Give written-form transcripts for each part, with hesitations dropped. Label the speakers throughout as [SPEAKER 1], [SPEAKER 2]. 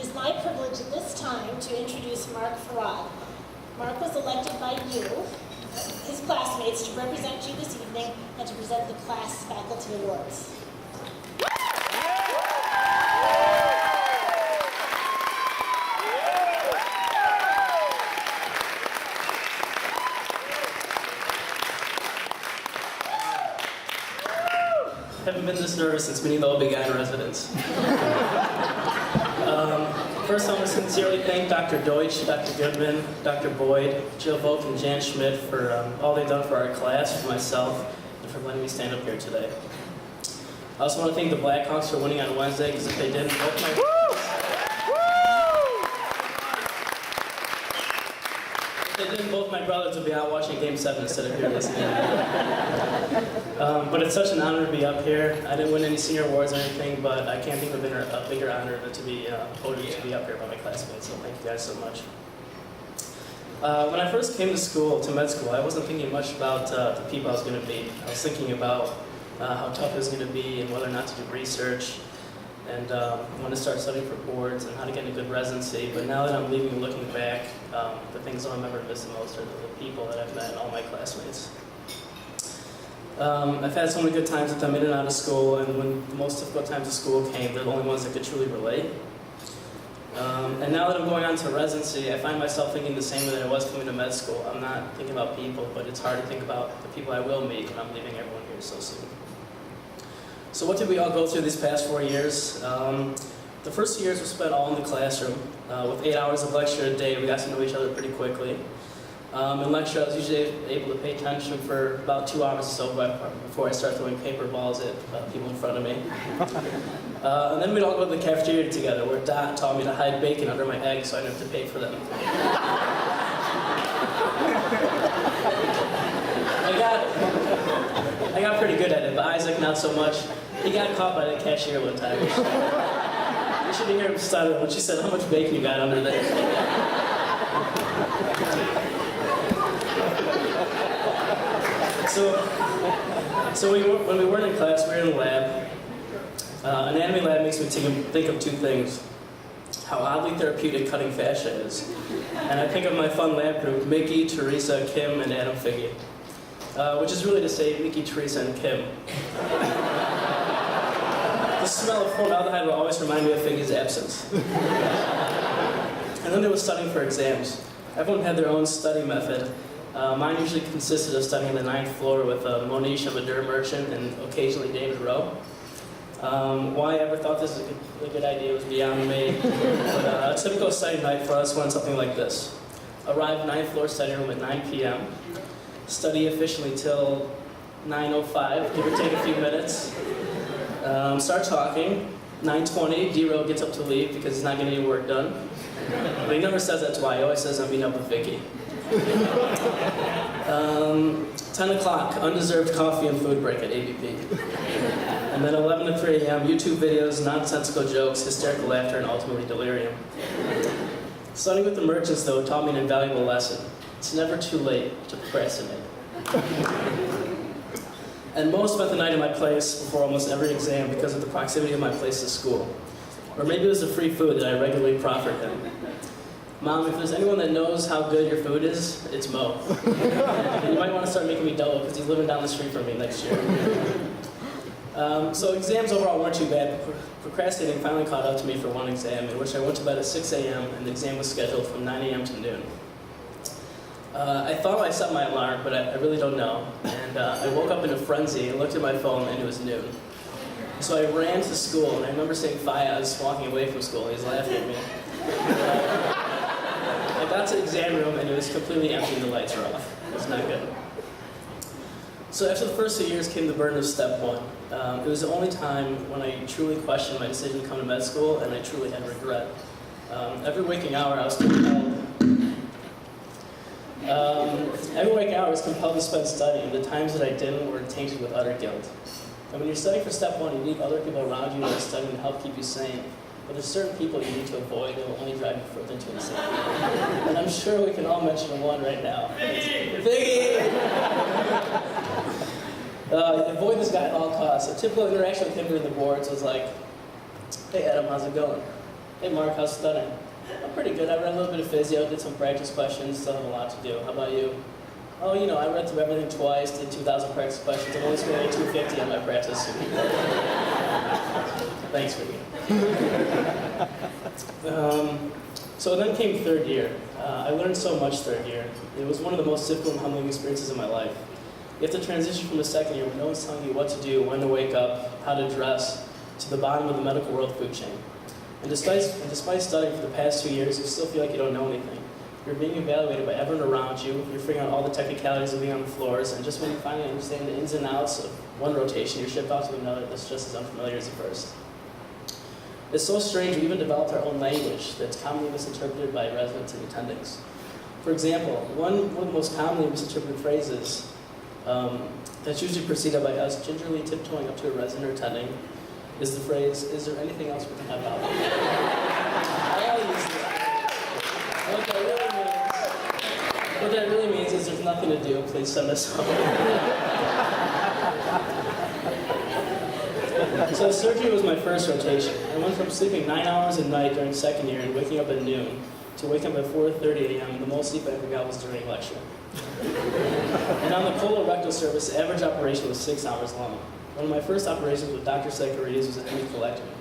[SPEAKER 1] It is my privilege at this time to introduce Mark Farag. Mark was elected by you, his classmates, to represent you this evening and to present the class faculty awards.
[SPEAKER 2] I haven't been this nervous since meeting the Obegon residents. First, I want to sincerely thank Dr. Deutsch, Dr. Goodman, Dr. Boyd, Jill Volk, and Jan Schmidt for all they've done for our class, for myself, and for letting me stand up here today. I also want to thank the Blackhawks for winning on Wednesday, because if they didn't, both my brothers would be out watching Game 7 instead of here listening. But it's such an honor to be up here. I didn't win any senior awards or anything, but I can't think of a bigger honor than to be voted to be up here by my classmates, so thank you guys so much. When I first came to med school, I wasn't thinking much about the people I was going to meet. I was thinking about how tough it was going to be and whether or not to do research, and when to start studying for boards and how to get a good residency. But now that I'm leaving and looking back, the things I remember miss the most are the people that I've met and all my classmates. I've had so many good times with them in and out of school, and when the most difficult times of school came, they're the only ones that could truly relate. And now that I'm going on to residency, I find myself thinking the same way that I was coming to med school. I'm not thinking about people, but it's hard to think about the people I will meet when I'm leaving everyone here so soon. So what did we all go through these past 4 years? The first 2 years were spent all in the classroom. With 8 hours of lecture a day, we got to know each other pretty quickly. In lecture, I was usually able to pay attention for about 2 hours or so before I start throwing paper balls at people in front of me. And then we'd all go to the cafeteria together, where Dot taught me to hide bacon under my eggs so I didn't have to pay for them. I got pretty good at it, but Isaac not so much. He got caught by the cashier one time. You should hear him stutter when she said, "How much bacon you got under there?" So when we weren't in class, we were in the lab. Anatomy lab makes me think of two things: how oddly therapeutic cutting fascia is, and I think of my fun lab group: Mickey, Teresa, Kim, and Adam Figgy. Which is really to say Mickey, Teresa, and Kim. The smell of formaldehyde will always remind me of Figgy's absence. And then there was studying for exams. Everyone had their own study method. Mine usually consisted of studying the 9th floor with Monish, a Madur merchant, and occasionally David Rowe. Why I ever thought this was a good idea was beyond me. But a typical study night for us went something like this. Arrive 9th floor study room at 9 p.m. Study efficiently till 9:05, give or take a few minutes. Start talking. 9:20, D-Row gets up to leave because he's not getting any work done. But he never says that to why. He always says, "I'm meeting up with Vicky." 10 o'clock, undeserved coffee and food break at ABP. And then 11 to 3 a.m., YouTube videos, nonsensical jokes, hysterical laughter, and ultimately delirium. Studying with the merchants, though, taught me an invaluable lesson. It's never too late to procrastinate. And Mo spent the night in my place before almost every exam because of the proximity of my place to school. Or maybe it was the free food that I regularly proffered him. Mom, if there's anyone that knows how good your food is, it's Mo. And you might want to start making me double because he's living down the street from me next year. So exams overall weren't too bad. Procrastinating finally caught up to me for one exam, in which I went to bed at 6 a.m. and the exam was scheduled from 9 a.m. to noon. I thought I set my alarm, but I really don't know. And I woke up in a frenzy and looked at my phone, and it was noon. So I ran to school, and I remember seeing Fayaz walking away from school. He was laughing at me. I got to the exam room, and it was completely empty, and the lights were off. It was not good. So after the first 2 years came the burden of step one. It was the only time when I truly questioned my decision to come to med school, and I truly had regret. Every waking hour, I was compelled. Every waking hour I was compelled to spend studying. The times that I didn't were tainted with utter guilt. And when you're studying for step one, you need other people around you that are studying to help keep you sane. But there's certain people you need to avoid that will only drive you further into insanity. And I'm sure we can all mention one right now. Viggy! Avoid this guy at all costs. A typical interaction with him during the boards was like, "Hey Adam, how's it going? Hey Mark, how's studying? I'm pretty good. I read a little bit of physio, did some practice questions, still have a lot to do. How about you? Oh, you know, I read through everything twice, did 2,000 practice questions. I'm only scoring 250 on my practice. Thanks for me. So then came third year. I learned so much third year. It was one of the most difficult and humbling experiences of my life. You have to transition from the second year when no one's telling you what to do, when to wake up, how to dress, to the bottom of the medical world food chain. And despite studying for the past 2 years, you still feel like you don't know anything. You're being evaluated by everyone around you, you're figuring out all the technicalities of being on the floors, and just when you finally understand the ins and outs of one rotation, you're shipped off to another that's just as unfamiliar as the first. It's so strange we even developed our own language that's commonly misinterpreted by residents and attendings. For example, one of the most commonly misinterpreted phrases that's usually preceded by us gingerly tiptoeing up to a resident or attending is the phrase, "Is there anything else we can have out?" I always use this. What that really means is there's nothing to do, please send us home. So surgery was my first rotation. I went from sleeping 9 hours a night during second year and waking up at noon to waking up at 4:30 a.m. The most sleep I ever got was during lecture. And on the colorectal service, the average operation was 6 hours long. One of my first operations with Dr. Sykarides was a hemicolectomy.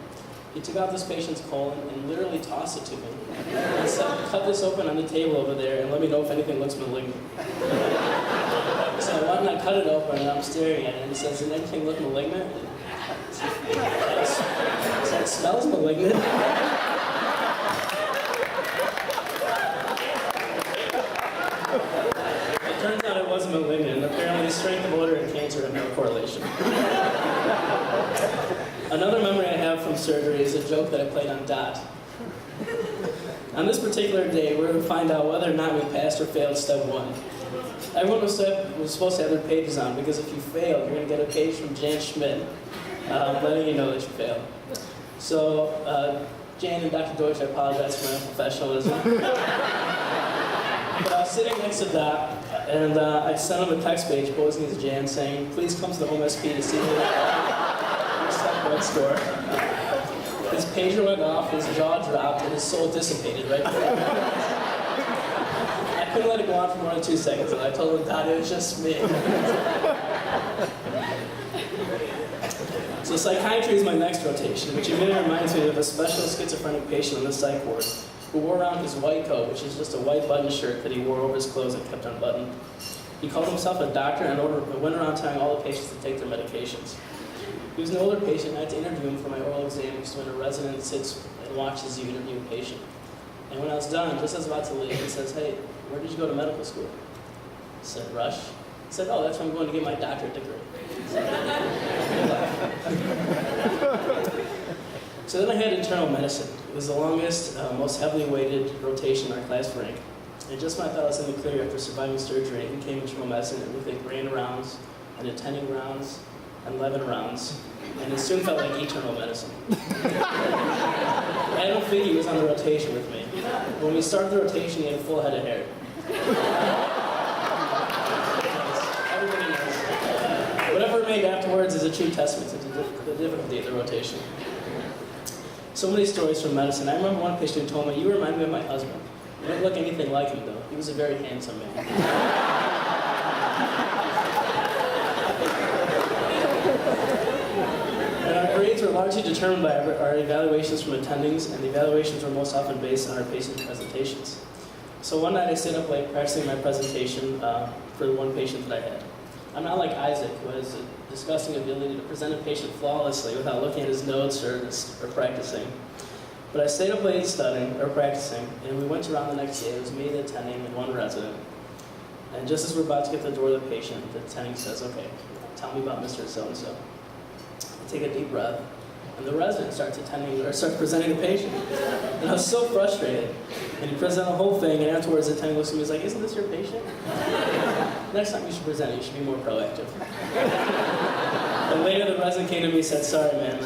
[SPEAKER 2] He took out this patient's colon and literally tossed it to me. He said, "Cut this open on the table over there and let me know if anything looks malignant." So I went and I cut it open and I'm staring at it and he says, "Does anything look malignant?" It smells malignant. It turns out it wasn't malignant, and apparently strength of odor and cancer have no correlation. Another memory I have from surgery is a joke that I played on Dot. On this particular day, we were to find out whether or not we passed or failed step 1. Everyone was supposed to have their pages on, because if you failed, you're going to get a page from Jan Schmidt letting you know that you failed. So, Jan and Dr. Deutsch, I apologize for my unprofessionalism. But I was sitting next to Doc, and I sent him a text page posing as Jan saying, "Please come to the home SP to see me at step 1 score." His pager went off, his jaw dropped, and his soul dissipated right there. I couldn't let it go on for more than 2 seconds, and I told him, "Dad, it was just me." So psychiatry is my next rotation, which immediately reminds me of a special schizophrenic patient on the psych ward who wore around his white coat, which is just a white button shirt that he wore over his clothes and kept unbuttoned. He called himself a doctor and went around telling all the patients to take their medications. He was an older patient, and I had to interview him for my oral exam, which is when a resident sits and watches you interview a patient. And when I was done, just as I was about to leave, he says, "Hey, where did you go to medical school?" I said, "Rush." He said, "Oh, that's where I'm going to get my doctorate degree." So then I had internal medicine. It was the longest, most heavily weighted rotation in our class rank. And just when I thought I was in the clear after surviving surgery, in came internal medicine, and we did brain rounds, and attending rounds, and 11 rounds. And it soon felt like eternal medicine. Adam Figge was on the rotation with me. When we started the rotation, he had a full head of hair. Everybody knows. Whatever remained afterwards is a true testament to the difficulty of the rotation. So many stories from medicine. I remember one patient who told me, "You remind me of my husband. You don't look anything like him, though. He was a very handsome man." And our grades were largely determined by our evaluations from attendings, and the evaluations were most often based on our patient presentations. So one night I stayed up late practicing my presentation for the one patient that I had. I'm not like Isaac, who has a disgusting ability to present a patient flawlessly without looking at his notes or practicing. But I stayed up late studying, or practicing, and we went around the next day. It was me, the attending, and one resident. And just as we're about to get to the door of the patient, the attending says, "Okay, tell me about Mr. So-and-so." I take a deep breath, and the resident starts presenting the patient. And I was so frustrated. And he presented the whole thing, and afterwards the attending looks at me and is like, "Isn't this your patient?" "Next time you should present, you should be more proactive." And later the resident came to me and said, "Sorry man,